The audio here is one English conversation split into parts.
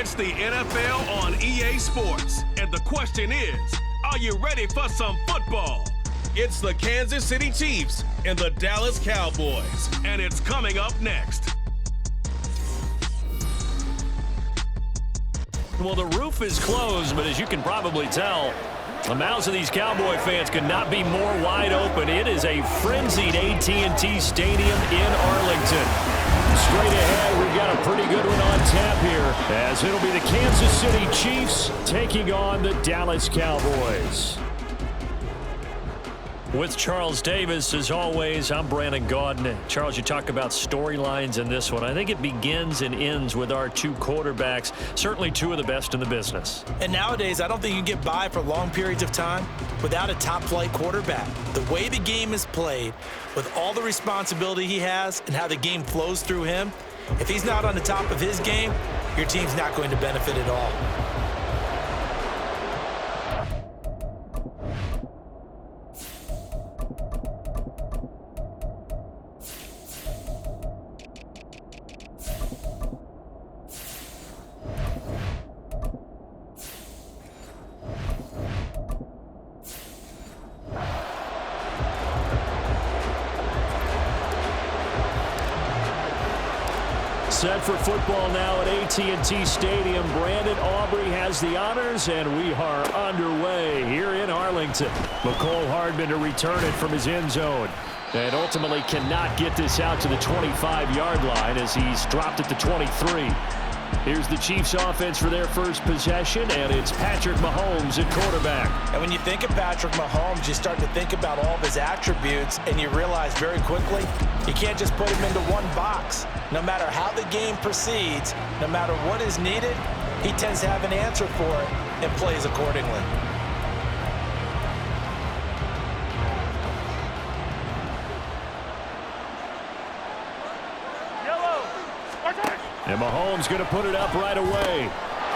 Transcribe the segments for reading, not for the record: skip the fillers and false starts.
It's the NFL on EA Sports, and the question is, are you ready for some football? It's the Kansas City Chiefs and the Dallas Cowboys, and it's coming up next. Well, the roof is closed, but as you can probably tell, the mouths of these Cowboy fans could not be more wide open. It is a frenzied AT&T Stadium in Arlington. Straight ahead, we've got a pretty good one on tap here, as it'll be the Kansas City Chiefs taking on the Dallas Cowboys. With Charles Davis, as always, I'm Brandon Gaudin. Charles, you talk about storylines in this one. I think it begins and ends with our two quarterbacks, certainly two of the best in the business. And nowadays, I don't think you can get by for long periods of time without a top-flight quarterback. The way the game is played, with all the responsibility he has and how the game flows through him, if he's not on the top of his game, your team's not going to benefit at all. Set for football now at AT&T Stadium. Brandon Aubrey has the honors, and we are underway here in Arlington. McCole Hardman to return it from his end zone, and ultimately cannot get this out to the 25-yard line as he's dropped it to 23. Here's the Chiefs offense for their first possession, and it's Patrick Mahomes at quarterback. And when you think of Patrick Mahomes, you start to think about all of his attributes, and you realize very quickly you can't just put him into one box. No matter how the game proceeds, no matter what is needed, he tends to have an answer for it and plays accordingly. And Mahomes going to put it up right away.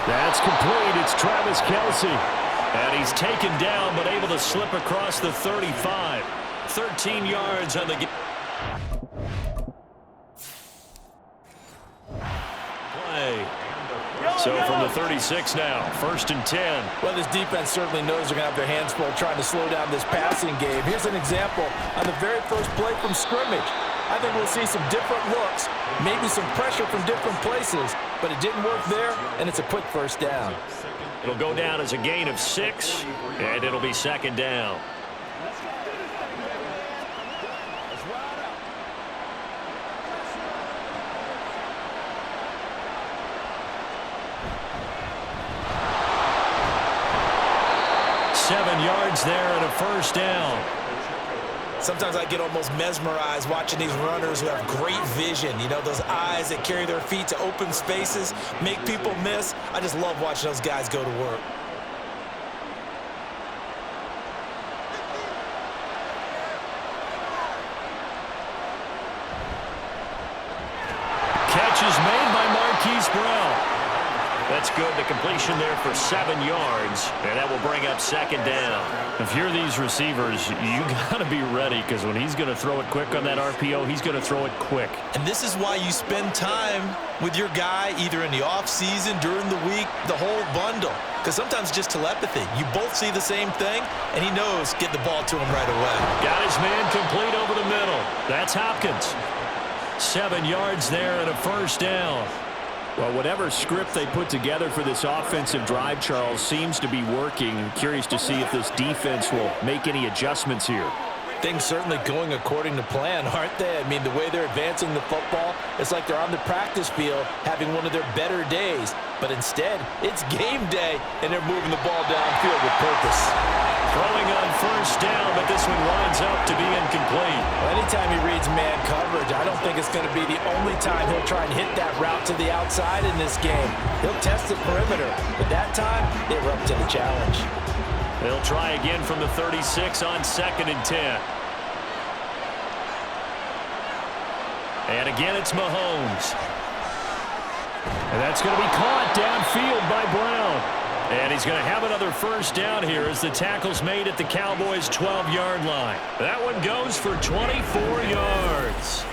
That's complete. It's Travis Kelce. And he's taken down, but able to slip across the 35. 13 yards on the game. Play. So from the 36 now, 1st and 10. Well, this defense certainly knows they're going to have their hands full trying to slow down this passing game. Here's an example on the very first play from scrimmage. I think we'll see some different looks, maybe some pressure from different places, but it didn't work there, and it's a quick first down. It'll go down as a gain of 6, and it'll be 2nd down. Seven yards there and a first down. Sometimes I get almost mesmerized watching these runners who have great vision. You know, those eyes that carry their feet to open spaces, make people miss. I just love watching those guys go to work. Catch is made by Marquise Brown. That's good. The completion there for 7 yards, and that will bring up 2nd down. If you're these receivers, you got to be ready, because when he's going to throw it quick on that RPO, he's going to throw it quick. And this is why you spend time with your guy either in the offseason, during the week, the whole bundle. Because sometimes it's just telepathy. You both see the same thing, and he knows get the ball to him right away. Got his man complete over the middle. That's Hopkins. 7 yards there and a first down. Well, whatever script they put together for this offensive drive, Charles, seems to be working. Curious to see if this defense will make any adjustments here. Things certainly going according to plan, aren't they? I mean, the way they're advancing the football, it's like they're on the practice field having one of their better days. But instead, it's game day, and they're moving the ball downfield with purpose. Throwing on first down, but this one winds up to be incomplete. Well, anytime he reads man coverage, I don't think it's going to be the only time he'll try and hit that route to the outside in this game. He'll test the perimeter, but that time, they were up to the challenge. They'll try again from the 36 on 2nd and 10. And again, it's Mahomes. And that's going to be caught downfield by Brown. And he's going to have another first down here as the tackle's made at the Cowboys' 12-yard line. That one goes for 24 yards.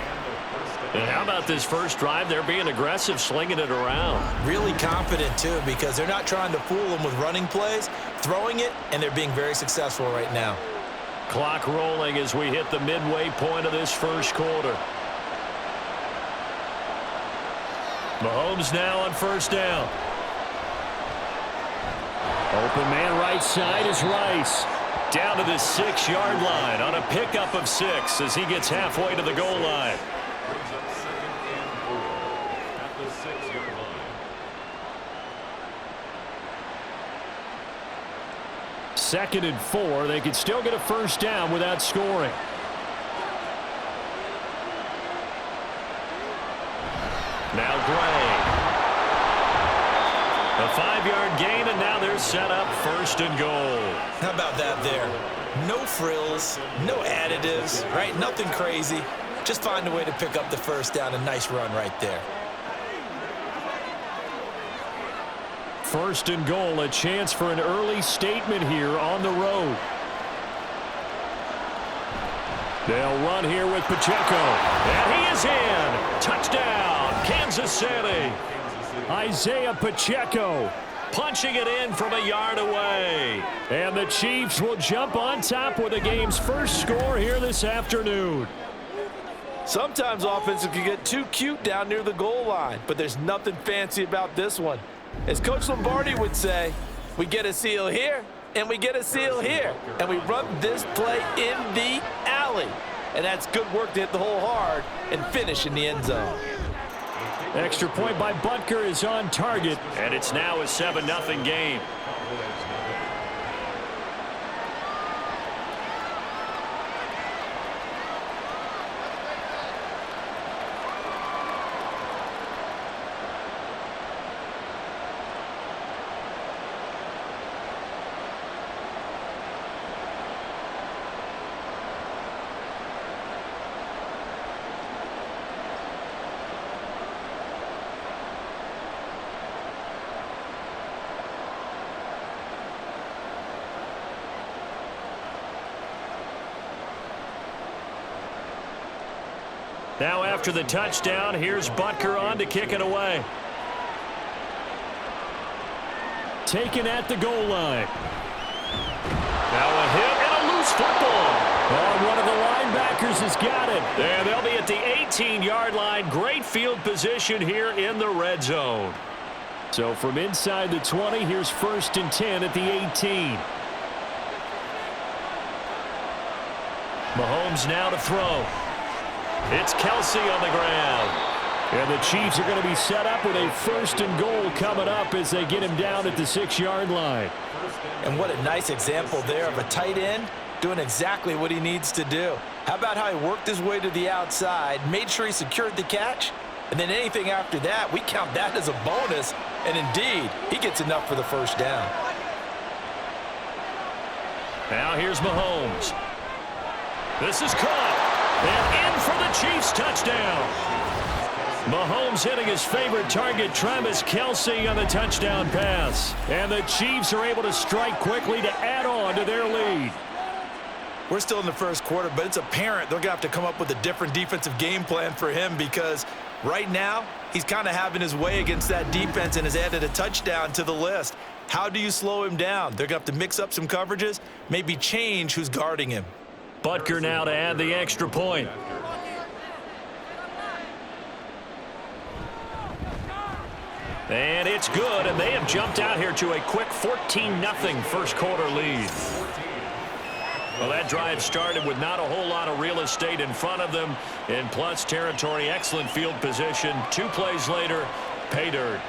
And how about this first drive? They're being aggressive, slinging it around. Really confident, too, because they're not trying to fool them with running plays, throwing it, and they're being very successful right now. Clock rolling as we hit the midway point of this first quarter. Mahomes now on first down. Open man right side is Rice. Down to the 6-yard line on a pickup of 6 as he gets halfway to the goal line. Second and 4. They could still get a first down without scoring. Now Gray. A 5-yard gain, and now they're set up first and goal. How about that there? No frills, no additives, right? Nothing crazy. Just find a way to pick up the first down. A nice run right there. First and goal, a chance for an early statement here on the road. They'll run here with Pacheco. And he is in. Touchdown, Kansas City. Isaiah Pacheco punching it in from a yard away. And the Chiefs will jump on top with the game's first score here this afternoon. Sometimes offenses can get too cute down near the goal line, but there's nothing fancy about this one. As Coach Lombardi would say, we get a seal here, and we get a seal here, and we run this play in the alley. And that's good work to hit the hole hard and finish in the end zone. Extra point by Butker is on target, and it's now a 7-0 game. Now after the touchdown, here's Butker on to kick it away. Taken at the goal line. Now a hit and a loose football. Oh, one of the linebackers has got it. And they'll be at the 18-yard line. Great field position here in the red zone. So from inside the 20, here's first and 10 at the 18. Mahomes now to throw. It's Kelsey on the ground. And the Chiefs are going to be set up with a first and goal coming up as they get him down at the 6-yard line. And what a nice example there of a tight end doing exactly what he needs to do. How about how he worked his way to the outside, made sure he secured the catch, and then anything after that, we count that as a bonus. And indeed, he gets enough for the first down. Now here's Mahomes. This is caught. And in for the Chiefs touchdown. Mahomes hitting his favorite target, Travis Kelsey, on the touchdown pass. And the Chiefs are able to strike quickly to add on to their lead. We're still in the first quarter, but it's apparent they're going to have to come up with a different defensive game plan for him because right now he's kind of having his way against that defense and has added a touchdown to the list. How do you slow him down? They're going to have to mix up some coverages, maybe change who's guarding him. Butker now to add the extra point. And it's good, and they have jumped out here to a quick 14-0 first quarter lead. Well, that drive started with not a whole lot of real estate in front of them. In plus territory, excellent field position. 2 plays later, pay dirt.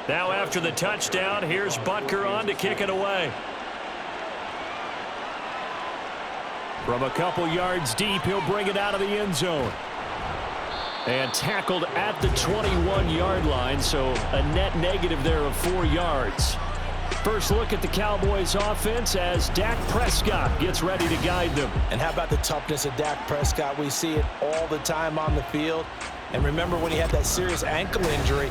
Now after the touchdown, here's Butker on to kick it away. From a couple yards deep, he'll bring it out of the end zone. And tackled at the 21-yard line, so a net negative there of 4 yards. First look at the Cowboys offense as Dak Prescott gets ready to guide them. And how about the toughness of Dak Prescott? We see it all the time on the field. And remember when he had that serious ankle injury,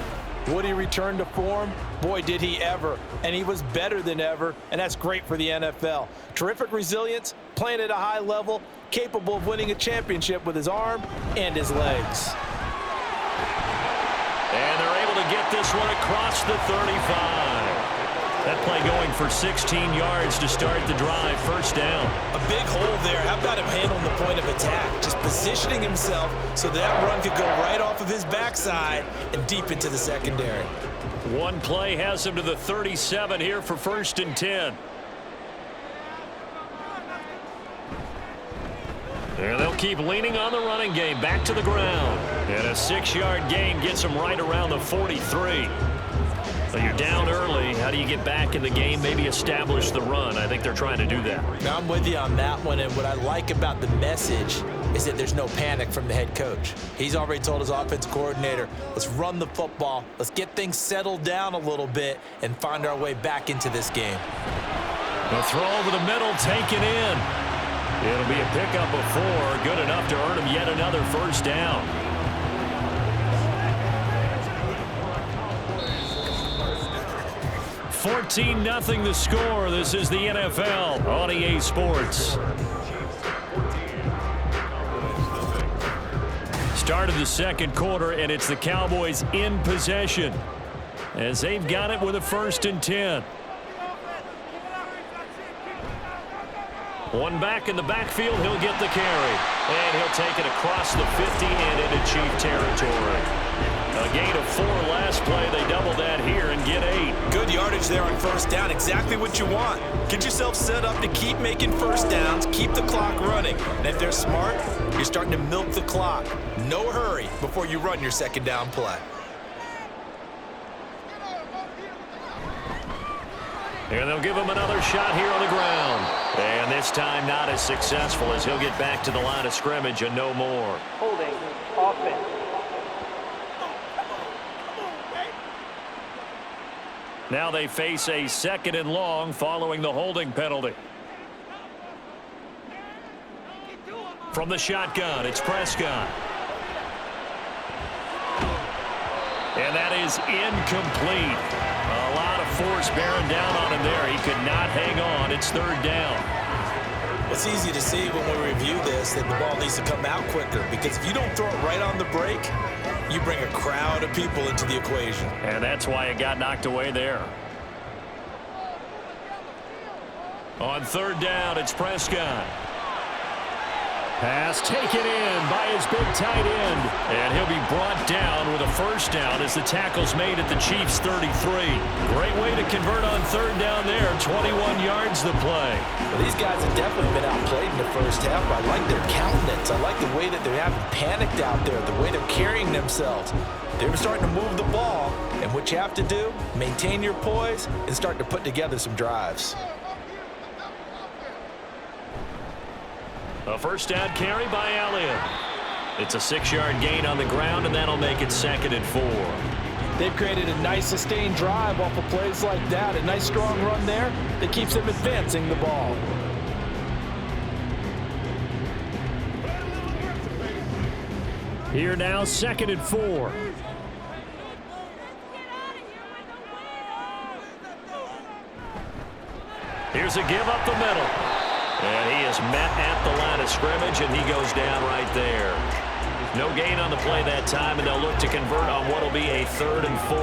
would he return to form? Boy, did he ever. And he was better than ever, and that's great for the NFL. Terrific resilience, playing at a high level, capable of winning a championship with his arm and his legs. And they're able to get this one across the 35. That play going for 16 yards to start the drive. First down. A big hole there. How about him handling the point of attack? Just positioning himself so that run could go right off of his backside and deep into the secondary. One play has him to the 37 here for 1st and 10. And they'll keep leaning on the running game. Back to the ground. And a 6-yard gain gets them right around the 43. So you're down early. How do you get back in the game? Maybe establish the run. I think they're trying to do that. Now, I'm with you on that one. And what I like about the message is that there's no panic from the head coach. He's already told his offensive coordinator, let's run the football. Let's get things settled down a little bit and find our way back into this game. The throw over the middle, taken in. It'll be a pickup of 4. Good enough to earn him yet another first down. 14-0 the score. This is the NFL on EA Sports. Start of the second quarter, and it's the Cowboys in possession as they've got it with a 1st and 10. One back in the backfield, he'll get the carry. And he'll take it across the 50 and into Chief territory. A gain of 4 last play. They double that here and get 8. Good yardage there on first down. Exactly what you want. Get yourself set up to keep making first downs, keep the clock running. And if they're smart, you're starting to milk the clock. No hurry before you run your second down play. And they'll give him another shot here on the ground. And this time not as successful as he'll get back to the line of scrimmage and no more. Holding offense. Now they face a 2nd and long following the holding penalty. From the shotgun, it's Prescott. And that is incomplete. A lot of force bearing down on him there. He could not hang on. It's 3rd down. It's easy to see when we review this that the ball needs to come out quicker, because if you don't throw it right on the break, you bring a crowd of people into the equation. And that's why it got knocked away there. On 3rd down, it's Prescott. Pass taken in by his big tight end. And he'll be brought down with a first down as the tackle's made at the Chiefs' 33. Great way to convert on 3rd down there. 21 yards the play. Well, these guys have definitely been outplayed in the first half. I like their countenance. I like the way that they haven't panicked out there, the way they're carrying themselves. They're starting to move the ball. And what you have to do, maintain your poise and start to put together some drives. A first down carry by Elliott. It's a 6-yard gain on the ground, and that'll make it 2nd and 4. They've created a nice sustained drive off of plays like that. A nice strong run there that keeps them advancing the ball. Here now, 2nd and 4. Here's a give up the middle. And he is met at the line of scrimmage, and he goes down right there. No gain on the play that time, and they'll look to convert on what will be a 3rd and 4.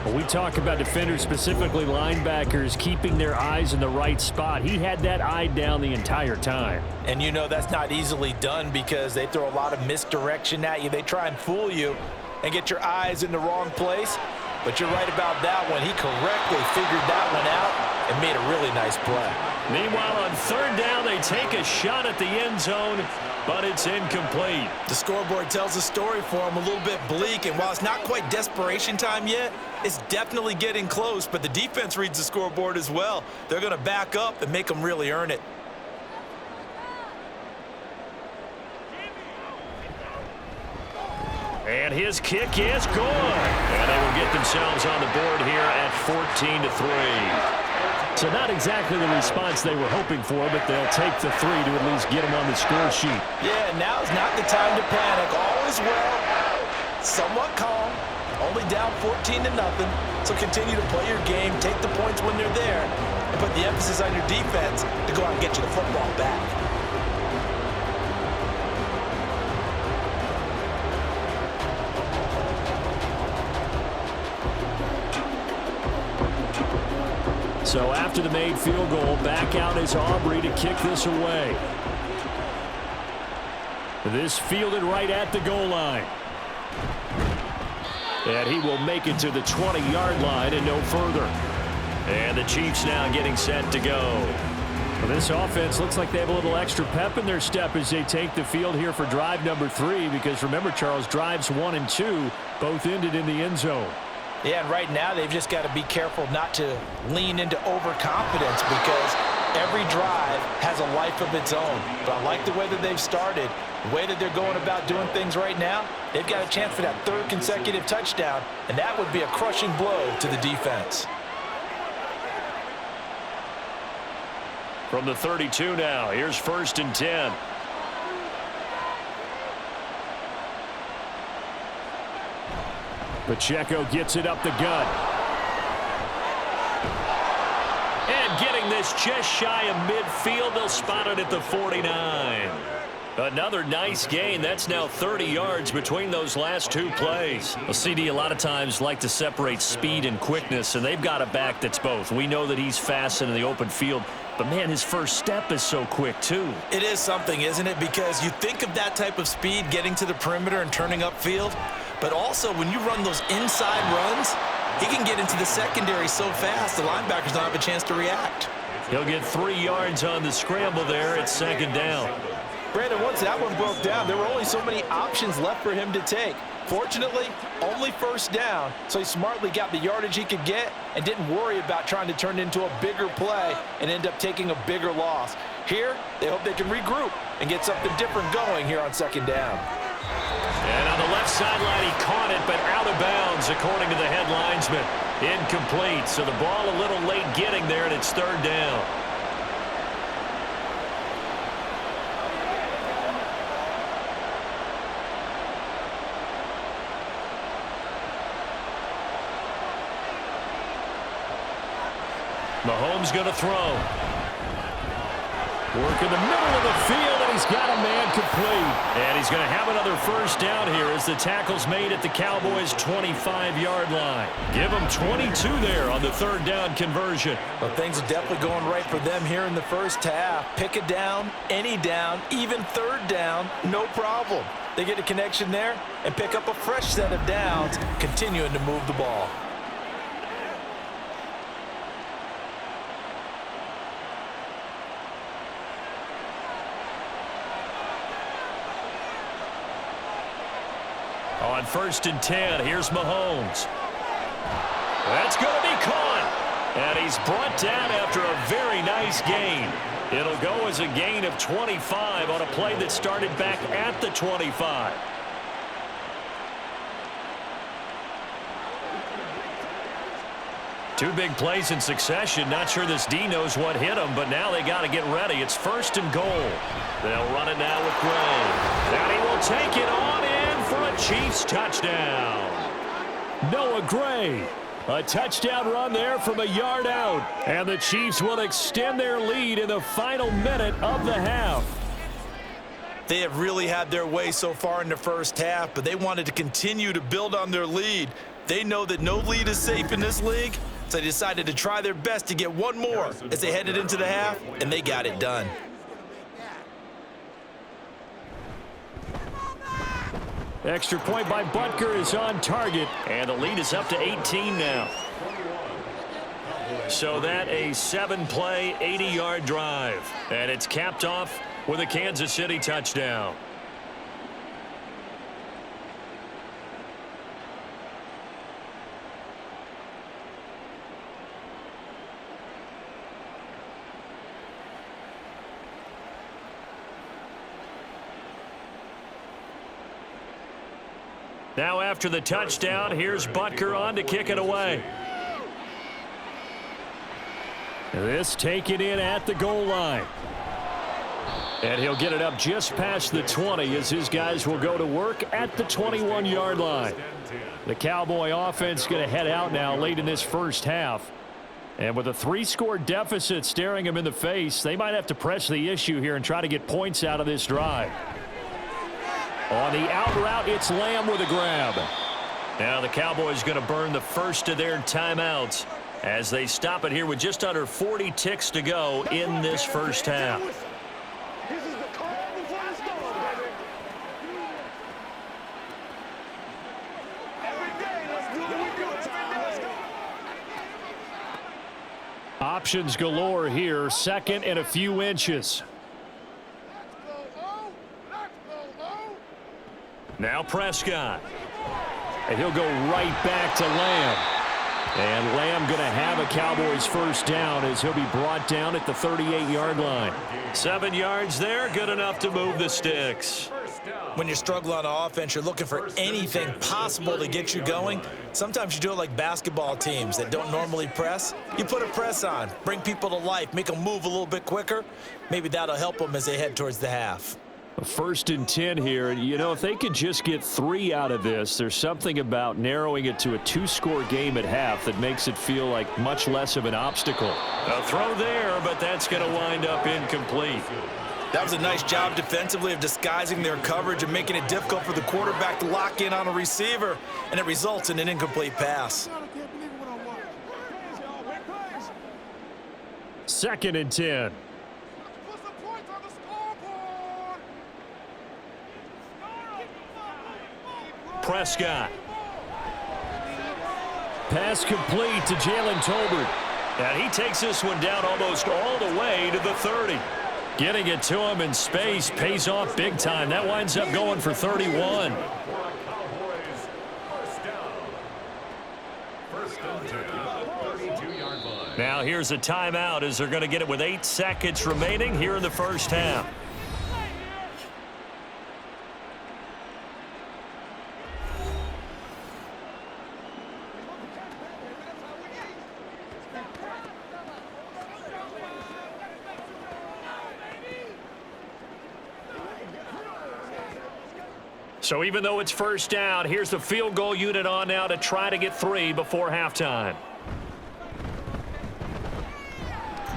Well, we talk about defenders, specifically linebackers, keeping their eyes in the right spot. He had that eye down the entire time. And you know that's not easily done because they throw a lot of misdirection at you. They try and fool you and get your eyes in the wrong place. But you're right about that one. He correctly figured that one out and made a really nice play. Meanwhile, on 3rd down, they take a shot at the end zone, but it's incomplete. The scoreboard tells a story for him, a little bit bleak, and while it's not quite desperation time yet, it's definitely getting close, but the defense reads the scoreboard as well. They're going to back up and make them really earn it. And his kick is good. And they will get themselves on the board here at 14-3. So not exactly the response they were hoping for, but they'll take the 3 to at least get them on the score sheet. Yeah, now's not the time to panic. All is well. Somewhat calm. Only down 14-0. So continue to play your game, take the points when they're there, and put the emphasis on your defense to go out and get you the football back. So after the made field goal, back out is Aubrey to kick this away. This fielded right at the goal line. And he will make it to the 20-yard line and no further. And the Chiefs now getting set to go. Well, this offense looks like they have a little extra pep in their step as they take the field here for drive number 3. Because remember, Charles, drives 1 and 2 both ended in the end zone. Yeah, and right now they've just got to be careful not to lean into overconfidence because every drive has a life of its own. But I like the way that they've started, the way that they're going about doing things right now. They've got a chance for that 3rd consecutive touchdown, and that would be a crushing blow to the defense. From the 32 now, here's 1st and 10. Pacheco gets it up the gut. And getting this just shy of midfield, they'll spot it at the 49. Another nice gain. That's now 30 yards between those last 2 plays. Well, CD a lot of times like to separate speed and quickness, and they've got a back that's both. We know that he's fast in the open field, but, man, his first step is so quick, too. It is something, isn't it? Because you think of that type of speed getting to the perimeter and turning upfield, but also when you run those inside runs, he can get into the secondary so fast the linebackers don't have a chance to react. He'll get 3 yards on the scramble there at 2nd down. Brandon, once that one broke down, there were only so many options left for him to take. Fortunately, only 1st down, so he smartly got the yardage he could get and didn't worry about trying to turn it into a bigger play and end up taking a bigger loss. Here, they hope they can regroup and get something different going here on 2nd down. And on the left sideline, he caught it, but out of bounds, according to the head linesman. Incomplete, so the ball a little late getting there, and it's 3rd down. Mahomes going to throw. Work in the middle of the field, and he's got a man complete. And he's going to have another 1st down here as the tackle's made at the Cowboys' 25-yard line. Give them 22 there on the 3rd down conversion. Well, things are definitely going right for them here in the first half. Pick a down, any down, even 3rd down, no problem. They get a connection there and pick up a fresh set of downs, continuing to move the ball. On 1st and 10, here's Mahomes. That's going to be caught. And he's brought down after a very nice gain. It'll go as a gain of 25 on a play that started back at the 25. Two big plays in succession. Not sure this D knows what hit him, but now they got to get ready. It's 1st and goal. They'll run it now with Gray. And he will take it on in for a Chiefs touchdown. Noah Gray. A touchdown run there from a yard out. And the Chiefs will extend their lead in the final minute of the half. They have really had their way so far in the first half, but they wanted to continue to build on their lead. They know that no lead is safe in this league, so they decided to try their best to get one more as they headed into the half, and they got it done. Extra point by Butker is on target, and the lead is up to 18 now. So that a 7-play, 80-yard drive, and it's capped off with a Kansas City touchdown. Now after the touchdown, here's Butker on to kick it away. This taken in at the goal line. And he'll get it up just past the 20 as his guys will go to work at the 21-yard line. The Cowboy offense going to head out now late in this first half. And with a 3-score deficit staring them in the face, they might have to press the issue here and try to get points out of this drive. On the out route, it's Lamb with a grab. Now the Cowboys going to burn the first of their timeouts as they stop it here with just under 40 ticks to go in this first half. Options galore here, second and a few inches. Now Prescott. And he'll go right back to Lamb. And Lamb going to have a Cowboys first down as he'll be brought down at the 38-yard line. 7 yards there, good enough to move the sticks. When you're struggling on offense, you're looking for anything possible to get you going. Sometimes you do it like basketball teams that don't normally press. You put a press on, bring people to life, make them move a little bit quicker. Maybe that'll help them as they head towards the half. First and 10 here, and you know, if they could just get 3 out of this, there's something about narrowing it to a 2-score game at half that makes it feel like much less of an obstacle. A throw there, but that's going to wind up incomplete. That was a nice job defensively of disguising their coverage and making it difficult for the quarterback to lock in on a receiver, and it results in an incomplete pass. Second and 10. Prescott. Pass complete to Jalen Tolbert. And he takes this one down almost all the way to the 30. Getting it to him in space pays off big time. That winds up going for 31. Now here's a timeout as they're going to get it with 8 seconds remaining here in the first half. So even though it's first down, here's the field goal unit on now to try to get 3 before halftime.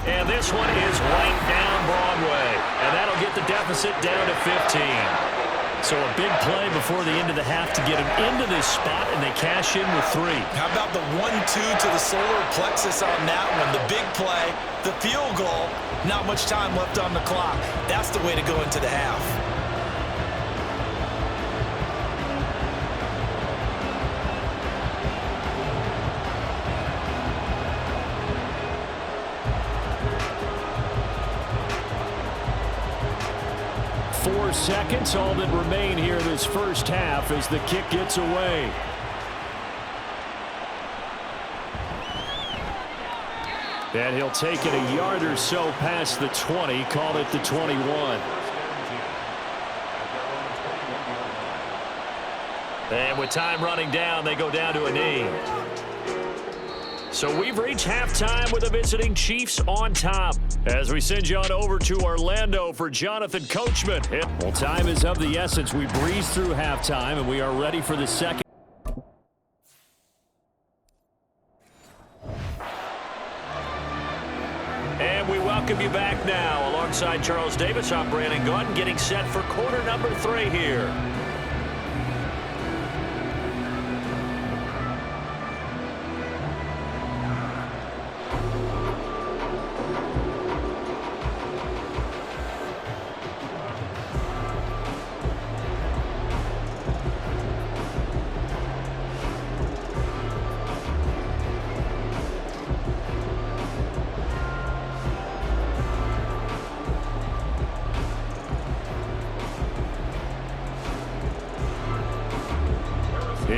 And this one is right down Broadway. And that'll get the deficit down to 15. So a big play before the end of the half to get them into this spot, and they cash in with 3. How about the 1-2 to the solar plexus on that one? The big play, the field goal, not much time left on the clock. That's the way to go into the half. Seconds, all that remain here this first half as the kick gets away. And he'll take it a yard or so past the 20, call it the 21. And with time running down, they go down to a knee. So we've reached halftime with the visiting Chiefs on top. As we send you on over to Orlando for Jonathan Coachman. Well, time is of the essence. We breeze through halftime, and we are ready for the second. And we welcome you back now. Alongside Charles Davis, I'm Brandon Gunn, getting set for quarter number 3 here.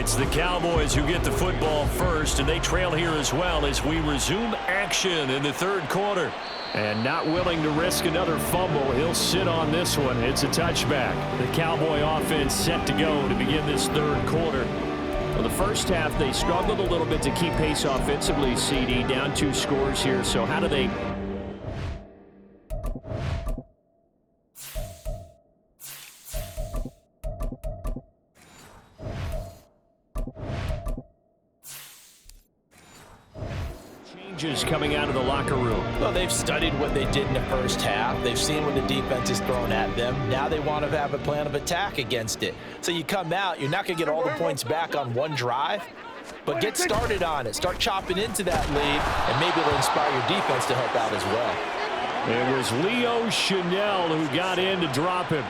It's the Cowboys who get the football first, and they trail here as well as we resume action in the third quarter. And not willing to risk another fumble, he'll sit on this one. It's a touchback. The Cowboy offense set to go to begin this third quarter. Well, the first half, they struggled a little bit to keep pace offensively, CD, down 2 scores here. So how do they... Changes coming out of the locker room. Well, they've studied what they did in the first half. They've seen what the defense is throwing at them. Now they want to have a plan of attack against it. So you come out, you're not going to get all the points back on one drive, but get started on it. Start chopping into that lead, and maybe it'll inspire your defense to help out as well. It was Leo Chanel who got in to drop him.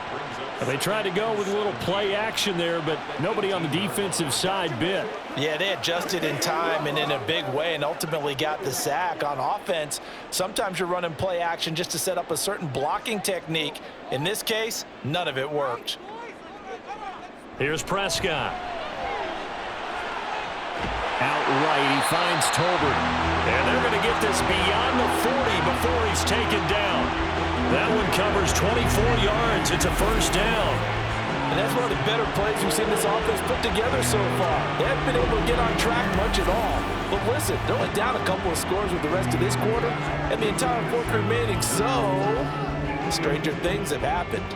They tried to go with a little play action there, but nobody on the defensive side bit. Yeah, they adjusted in time and in a big way and ultimately got the sack. On offense, sometimes you're running play action just to set up a certain blocking technique. In this case, none of it worked. Here's Prescott. Outright, he finds Tolbert. And they're going to get this beyond the 40 before he's taken down. That one covers 24 yards. It's a first down. And that's one of the better plays we've seen this offense put together so far. They haven't been able to get on track much at all. But listen, they're only down a couple of scores with the rest of this quarter and the entire fourth remaining. So, stranger things have happened.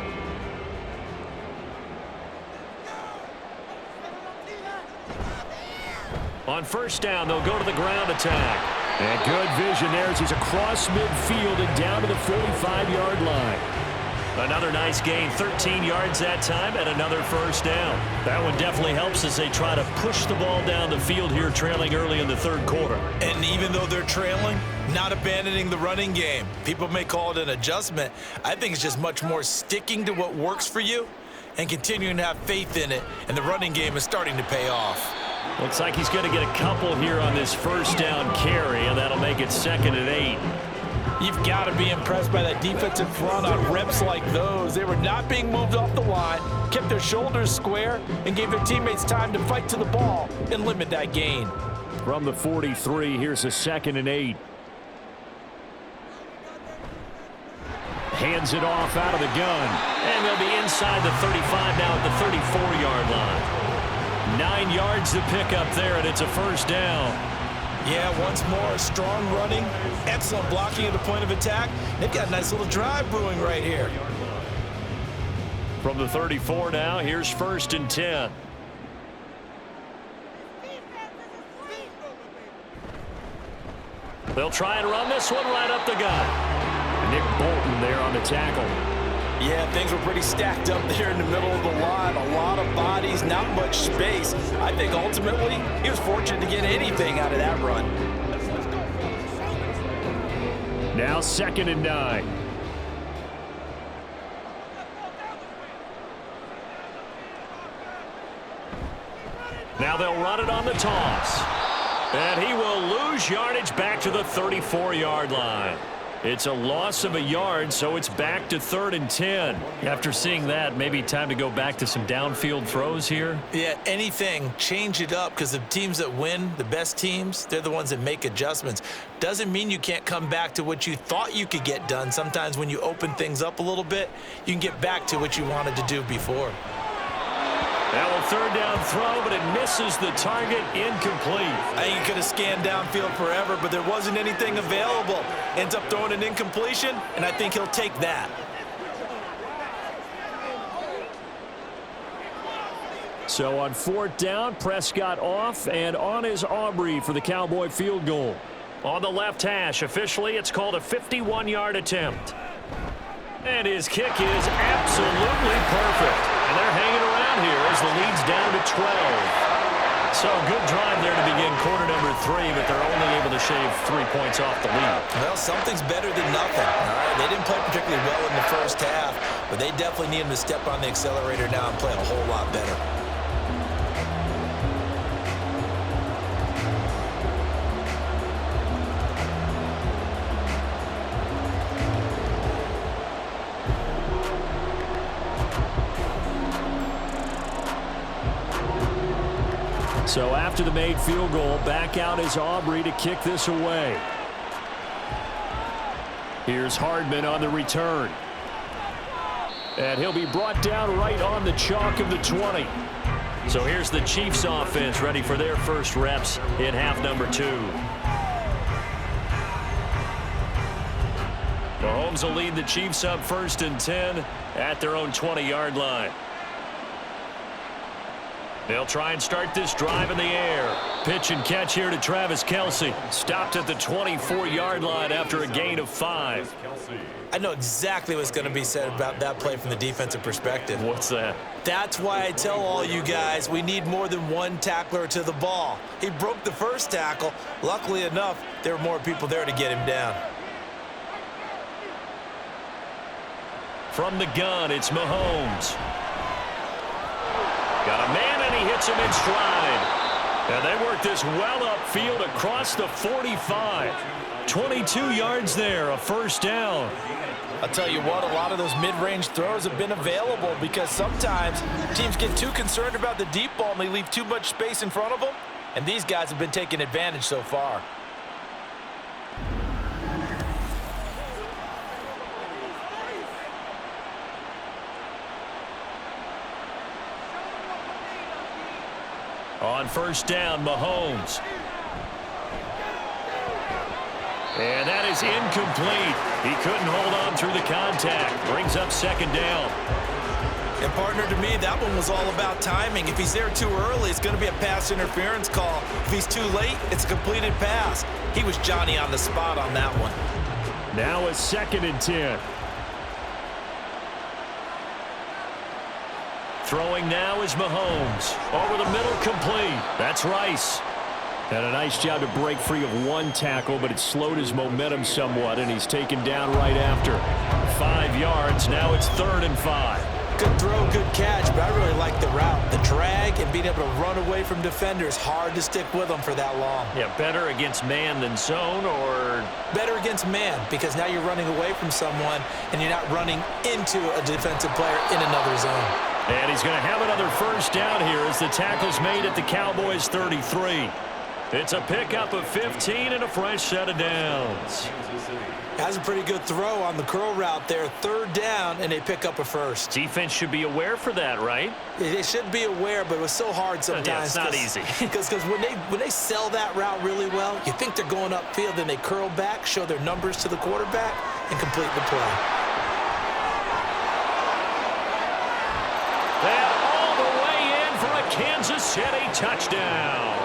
On first down, they'll go to the ground attack. And good vision there as he's across midfield and down to the 45-yard line. Another nice gain, 13 yards that time, and another first down. That one definitely helps as they try to push the ball down the field here, trailing early in the third quarter. And even though they're trailing, not abandoning the running game. People may call it an adjustment. I think it's just much more sticking to what works for you and continuing to have faith in it, and the running game is starting to pay off. Looks like he's going to get a couple here on this first down carry, and that'll make it 2nd and 8. You've got to be impressed by that defensive front on reps like those. They were not being moved off the line, kept their shoulders square, and gave their teammates time to fight to the ball and limit that gain. From the 43, here's a 2nd and 8. Hands it off out of the gun, and they'll be inside the 35 now at the 34-yard line. 9 yards to pick up there, and it's a first down. Yeah, once more, strong running, excellent blocking at the point of attack. They've got a nice little drive brewing right here. From the 34 now, here's 1st and 10. They'll try and run this one right up the gut. Nick Bolton there on the tackle. Yeah, things were pretty stacked up there in the middle of the line. A lot of bodies, not much space. I think ultimately he was fortunate to get anything out of that run. Now 2nd and 9. Now they'll run it on the toss. And he will lose yardage back to the 34-yard line. It's a loss of a yard, so it's back to 3rd and 10. After seeing that, maybe time to go back to some downfield throws here. Yeah, anything, change it up, because the teams that win, the best teams, they're the ones that make adjustments. Doesn't mean you can't come back to what you thought you could get done. Sometimes when you open things up a little bit, you can get back to what you wanted to do before. Now a 3rd down throw, but it misses the target, incomplete. I think he could have scanned downfield forever, but there wasn't anything available. Ends up throwing an incompletion, and I think he'll take that. So on 4th down, Prescott off, and on is Aubrey for the Cowboy field goal. On the left hash, officially it's called a 51-yard attempt. And his kick is absolutely perfect. And they're hanging around here as the lead's down to 12. So a good drive there to begin quarter number 3, but they're only able to shave 3 points off the lead. Well, something's better than nothing. All right, they didn't play particularly well in the first half, but they definitely need him to step on the accelerator now and play a whole lot better. So after the made field goal, back out is Aubrey to kick this away. Here's Hardman on the return. And he'll be brought down right on the chalk of the 20. So here's the Chiefs offense ready for their first reps in half number 2. Mahomes will lead the Chiefs up 1st and 10 at their own 20-yard line. They'll try and start this drive in the air. Pitch and catch here to Travis Kelce. Stopped at the 24-yard line after a gain of 5. I know exactly what's going to be said about that play from the defensive perspective. What's that? That's why I tell all you guys we need more than one tackler to the ball. He broke the first tackle. Luckily enough, there were more people there to get him down. From the gun, it's Mahomes. Got a man, and he hits him in stride. And they work this well upfield across the 45. 22 yards there, a first down. I'll tell you what, a lot of those mid-range throws have been available because sometimes teams get too concerned about the deep ball and they leave too much space in front of them. And these guys have been taking advantage so far. On first down, Mahomes. And that is incomplete. He couldn't hold on through the contact. Brings up second down. And partner, to me, that one was all about timing. If he's there too early, it's going to be a pass interference call. If he's too late, it's a completed pass. He was Johnny on the spot on that one. Now a 2nd and 10. Throwing now is Mahomes. Over the middle, complete. That's Rice. And a nice job to break free of one tackle, but it slowed his momentum somewhat, and he's taken down right after. 5 yards. Now it's 3rd and 5. Good throw, good catch, but I really like the route. The drag and being able to run away from defenders, hard to stick with them for that long. Yeah, better against man than zone, or? Better against man, because now you're running away from someone, and you're not running into a defensive player in another zone. And he's going to have another first down here as the tackle's made at the Cowboys 33. It's a pickup of 15 and a fresh set of downs. Has a pretty good throw on the curl route there. 3rd down, and they pick up a first. Defense should be aware for that, right? They should be aware, but it was so hard sometimes. Yeah, it's not easy. Because when they sell that route really well, you think they're going upfield, then they curl back, show their numbers to the quarterback, and complete the play. And all the way in for a Kansas City touchdown.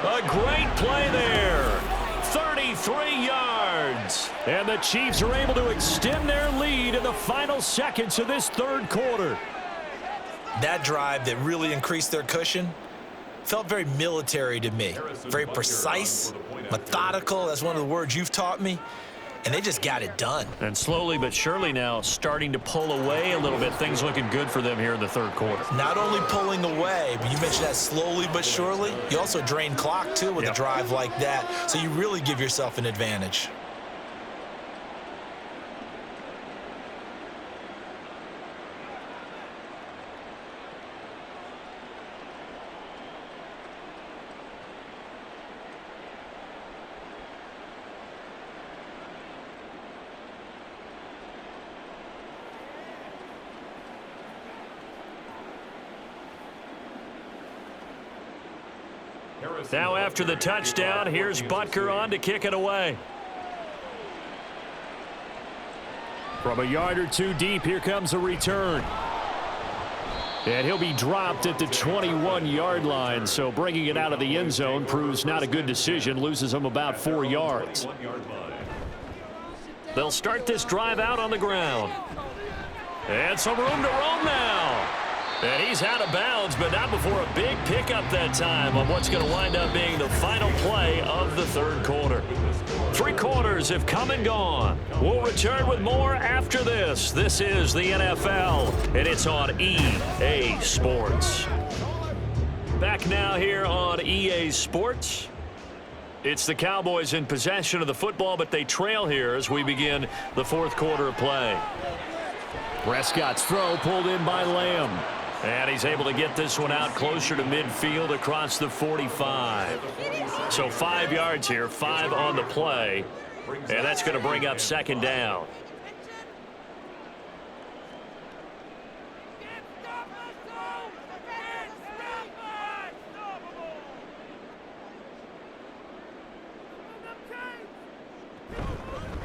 A great play there. 33 yards. And the Chiefs are able to extend their lead in the final seconds of this 3rd quarter. That drive that really increased their cushion felt very military to me. Very precise, methodical. That's one of the words you've taught me. And they just got it done. And slowly but surely now starting to pull away a little bit. Things looking good for them here in the 3rd quarter. Not only pulling away, but you mentioned that slowly but surely. You also drain clock, too, with a drive like that. So you really give yourself an advantage. Now after the touchdown, here's Butker on to kick it away. From a yard or two deep, here comes a return. And he'll be dropped at the 21-yard line, so bringing it out of the end zone proves not a good decision, loses him about 4 yards. They'll start this drive out on the ground. And some room to roam now. And he's out of bounds, but not before a big pickup that time on what's going to wind up being the final play of the 3rd quarter. 3 quarters have come and gone. We'll return with more after this. This is the NFL, and it's on EA Sports. Back now here on EA Sports. It's the Cowboys in possession of the football, but they trail here as we begin the 4th quarter of play. Prescott's throw pulled in by Lamb. And he's able to get this one out closer to midfield across the 45. So 5 yards here, 5 on the play. And that's going to bring up second down.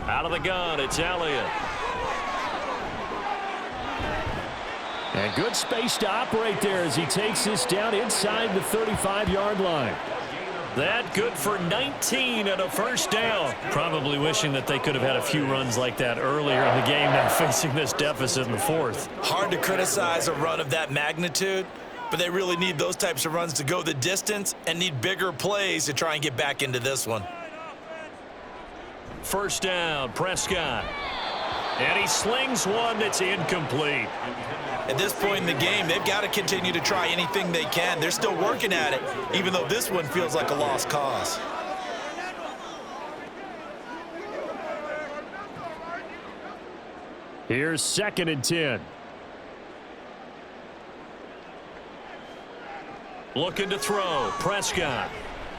Out of the gun, it's Elliott. And good space to operate there as he takes this down inside the 35-yard line. That good for 19 and a first down. Probably wishing that they could have had a few runs like that earlier in the game, now facing this deficit in the fourth. Hard to criticize a run of that magnitude, but they really need those types of runs to go the distance and need bigger plays to try and get back into this one. First down, Prescott. And he slings one that's incomplete. At this point in the game, they've got to continue to try anything they can. They're still working at it, even though this one feels like a lost cause. Here's 2nd and 10. Looking to throw, Prescott.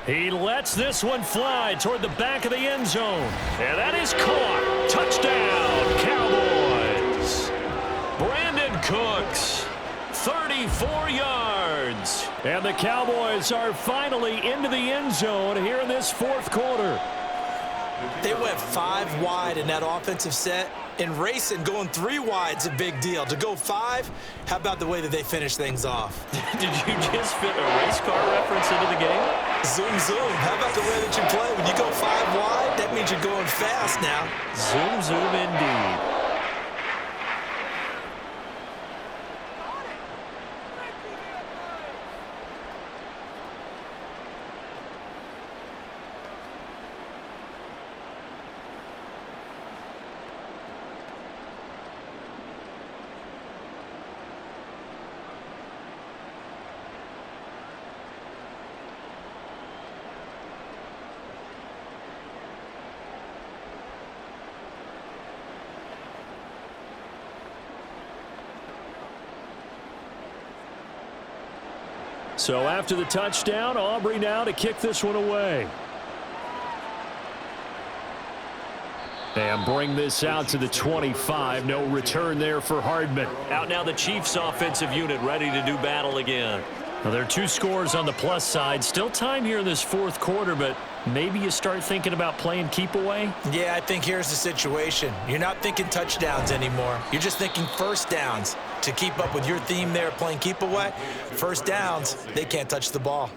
He lets this one fly toward the back of the end zone. And that is caught. Touchdown, Cowboys. Brandon Cooks, 34 yards. And the Cowboys are finally into the end zone here in this fourth quarter. They went 5 wide in that offensive set. In racing, going 3 wide's a big deal. To go 5, how about the way that they finish things off? Did you just fit a race car reference into the game? Zoom, zoom. How about the way that you play? When you go 5 wide, that means you're going fast now. Zoom, zoom indeed. So after the touchdown, Aubrey now to kick this one away. And bring this out to the 25. No return there for Hardman. Out now the Chiefs offensive unit ready to do battle again. Now there are 2 scores on the plus side. Still time here in this fourth quarter, but maybe you start thinking about playing keep away? Yeah, I think here's the situation. You're not thinking touchdowns anymore. You're just thinking first downs. To keep up with your theme there, playing keep away, first downs, they can't touch the ball.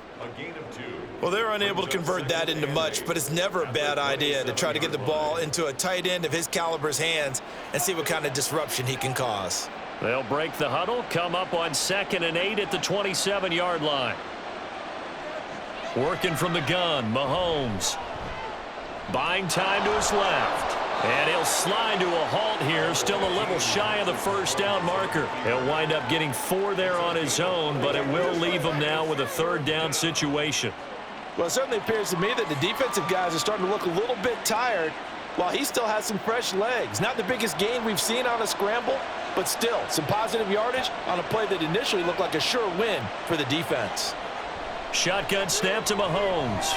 Well, they're unable to convert that into much, but it's never a bad idea to try to get the ball into a tight end of his caliber's hands and see what kind of disruption he can cause. They'll break the huddle, come up on 2nd and 8 at the 27-yard line. Working from the gun, Mahomes. Buying time to his left. And he'll slide to a halt here, still a little shy of the first down marker. He'll wind up getting 4 there on his own, but it will leave him now with a 3rd down situation. Well, it certainly appears to me that the defensive guys are starting to look a little bit tired while he still has some fresh legs. Not the biggest gain we've seen on a scramble, but still some positive yardage on a play that initially looked like a sure win for the defense. Shotgun snap to Mahomes.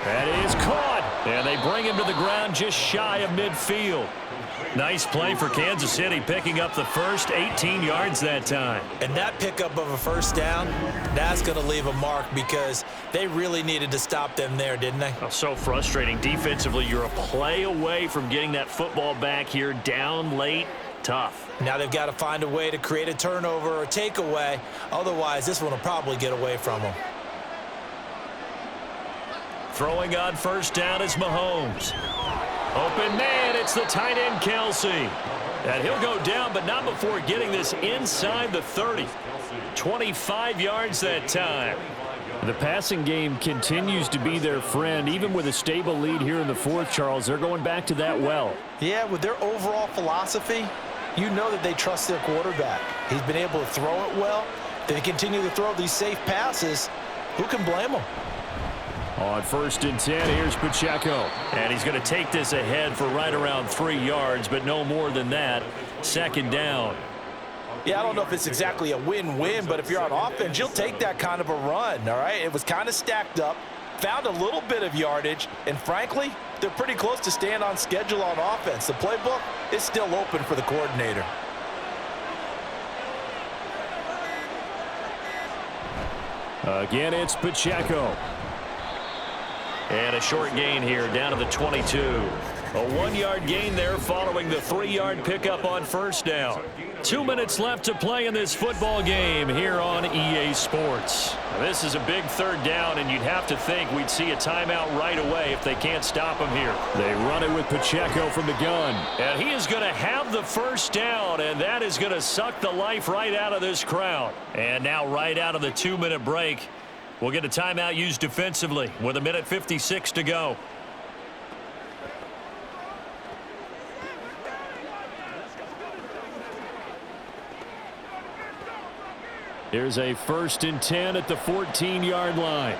That is caught. And they bring him to the ground just shy of midfield. Nice play for Kansas City, picking up the first 18 yards that time. And that pickup of a first down, that's going to leave a mark because they really needed to stop them there, didn't they? Oh, so frustrating. Defensively, you're a play away from getting that football back here down late. Tough. Now they've got to find a way to create a turnover or takeaway. Otherwise, this one will probably get away from them. Throwing on first down is Mahomes. Open man, it's the tight end Kelsey. And he'll go down, but not before getting this inside the 30. 25 yards that time. The passing game continues to be their friend. Even with a stable lead here in the fourth, Charles, they're going back to that well. Yeah, with their overall philosophy, you know that they trust their quarterback. He's been able to throw it well. They continue to throw these safe passes. Who can blame them? On 1st and 10, here's Pacheco. And he's going to take this ahead for right around 3 yards, but no more than that. 2nd down. Yeah, I don't know if it's exactly a win-win, but if you're on offense, you'll take that kind of a run, all right? It was kind of stacked up, found a little bit of yardage, and frankly, they're pretty close to staying on schedule on offense. The playbook is still open for the coordinator. Again, it's Pacheco. And a short gain here, down to the 22. A 1-yard gain there following the 3-yard pickup on first down. 2 minutes left to play in this football game here on EA Sports. This is a big third down, and you'd have to think we'd see a timeout right away if they can't stop him here. They run it with Pacheco from the gun. And he is going to have the first down, and that is going to suck the life right out of this crowd. And now right out of the 2-minute break, we'll get a timeout used defensively with 1:56 to go. Here's a 1st and 10 at the 14-yard line.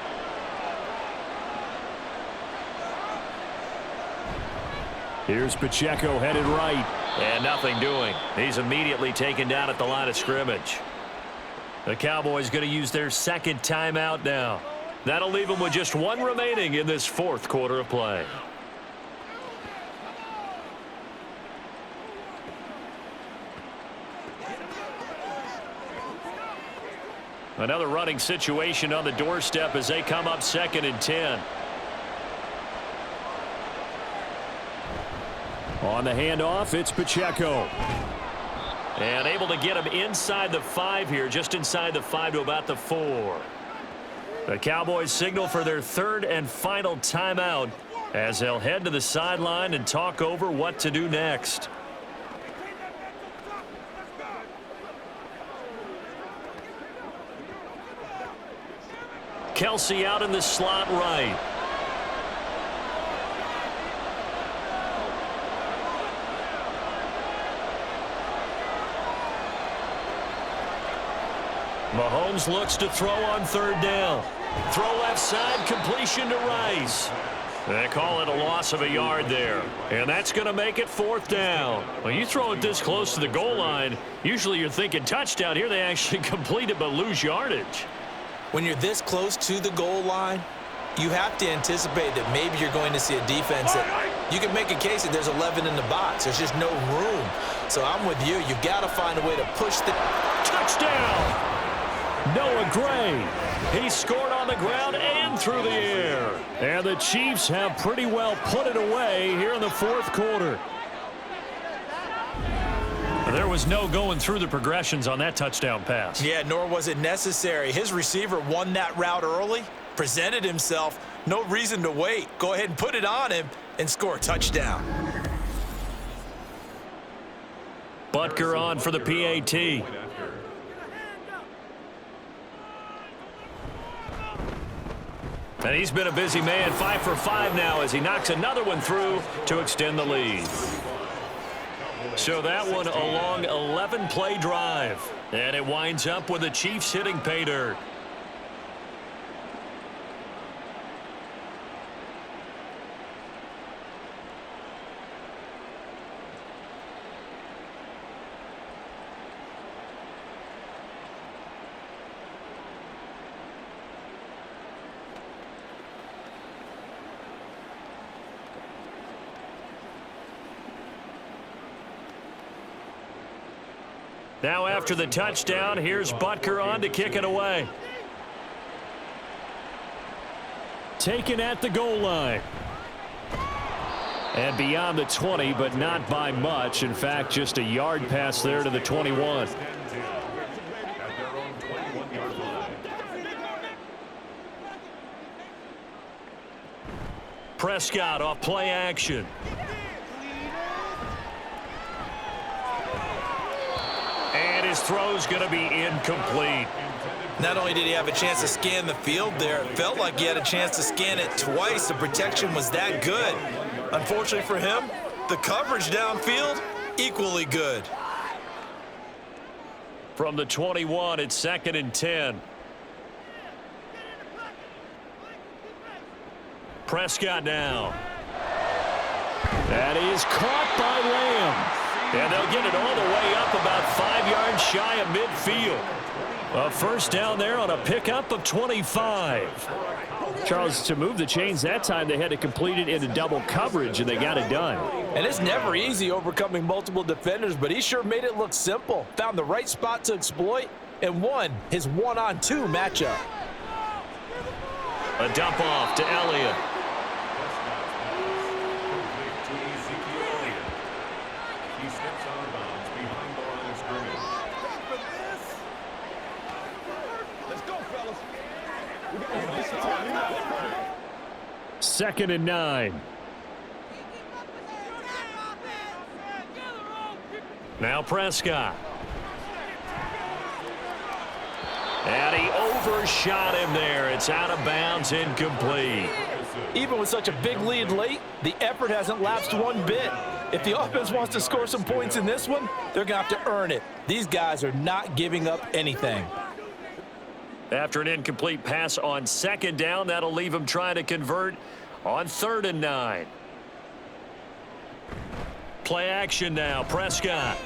Here's Pacheco headed right. And nothing doing. He's immediately taken down at the line of scrimmage. The Cowboys going to use their 2nd timeout now. That'll leave them with just 1 remaining in this 4th quarter of play. Another running situation on the doorstep as they come up 2nd and 10. On the handoff, it's Pacheco. And able to get him inside the 5 here, just inside the 5 to about the 4. The Cowboys signal for their 3rd and final timeout as they'll head to the sideline and talk over what to do next. Kelsey out in the slot right. Mahomes looks to throw on 3rd down. Throw left side, completion to Rice. They call it a loss of a yard there. And that's going to make it 4th down. When you throw it this close to the goal line, usually you're thinking touchdown. Here they actually complete it but lose yardage. When you're this close to the goal line, you have to anticipate that maybe you're going to see a defense that you can make a case that there's 11 in the box. There's just no room. So I'm with you. You've got to find a way to push the touchdown. Noah Gray. He scored on the ground and through the air. And the Chiefs have pretty well put it away here in the 4th quarter. There was no going through the progressions on that touchdown pass. Yeah, nor was it necessary. His receiver won that route early, presented himself, no reason to wait. Go ahead and put it on him and score a touchdown. Butker on for the PAT. And he's been a busy man, 5 for 5 now as he knocks another one through to extend the lead. So that one a long 11-play drive. And it winds up with the Chiefs hitting pay dirt. Now after the touchdown, here's Butker on to kick it away. Taken at the goal line. And beyond the 20, but not by much. In fact, just a yard pass there to the 21. Prescott off play action. And his throw's going to be incomplete. Not only did he have a chance to scan the field there, it felt like he had a chance to scan it twice. The protection was that good. Unfortunately for him, the coverage downfield, equally good. From the 21, it's 2nd and 10. Prescott now. That is caught by Lamb. And they'll get it all the way up about 5 yards shy of midfield. A first down there on a pickup of 25. Charles, to move the chains that time, they had to complete it into double coverage, and they got it done. And it's never easy overcoming multiple defenders, but he sure made it look simple. Found the right spot to exploit and won his one-on-two matchup. A dump off to Elliott. Second and 9. Now Prescott. And he overshot him there. It's out of bounds, incomplete. Even with such a big lead late, the effort hasn't lapsed one bit. If the offense wants to score some points in this one, they're going to have to earn it. These guys are not giving up anything. After an incomplete pass on second down, that'll leave him trying to convert on 3rd and 9. Play action now, Prescott.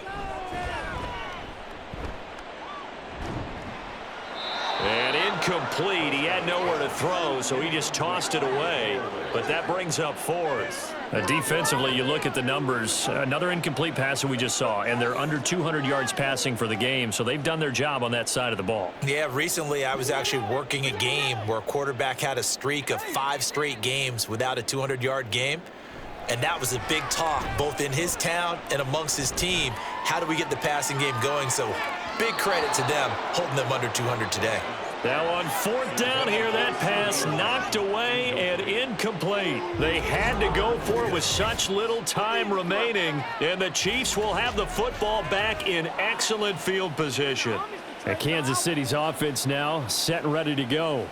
And incomplete. He had nowhere to throw, so he just tossed it away. But that brings up 4th. Defensively, you look at the numbers. Another incomplete pass that we just saw, and they're under 200 yards passing for the game, so they've done their job on that side of the ball. Yeah, recently I was actually working a game where a quarterback had a streak of 5 straight games without a 200-yard game. And that was a big talk, both in his town and amongst his team. How do we get the passing game going? So big credit to them holding them under 200 today. Now on 4th down here, that pass knocked away and incomplete. They had to go for it with such little time remaining, and the Chiefs will have the football back in excellent field position. And Kansas City's offense now set and ready to go.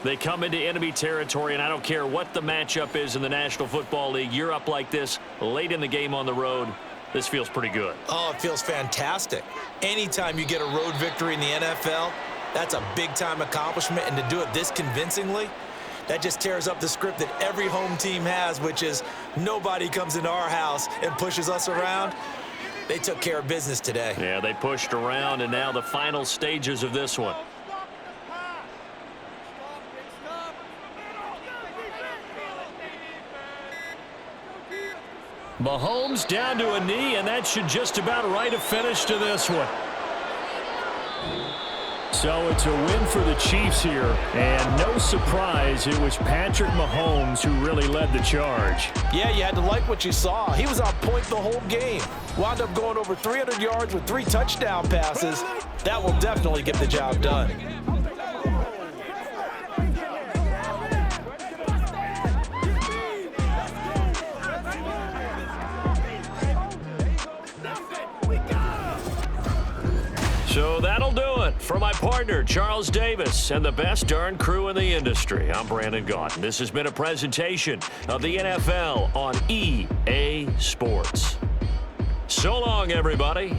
They come into enemy territory, and I don't care what the matchup is in the National Football League. You're up like this late in the game on the road. This feels pretty good. Oh, it feels fantastic. Anytime you get a road victory in the NFL, that's a big-time accomplishment, and to do it this convincingly, that just tears up the script that every home team has, which is nobody comes into our house and pushes us around. They took care of business today. Yeah, they pushed around, and now the final stages of this one. Mahomes down to a knee, and that should just about write a finish to this one. So it's a win for the Chiefs here, and no surprise, it was Patrick Mahomes who really led the charge. Yeah, you had to like what you saw. He was on point the whole game. Wound up going over 300 yards with 3 touchdown passes. That will definitely get the job done. So that'll do it for my partner, Charles Davis, and the best darn crew in the industry. I'm Brandon Gaudin. This has been a presentation of the NFL on EA Sports. So long, everybody.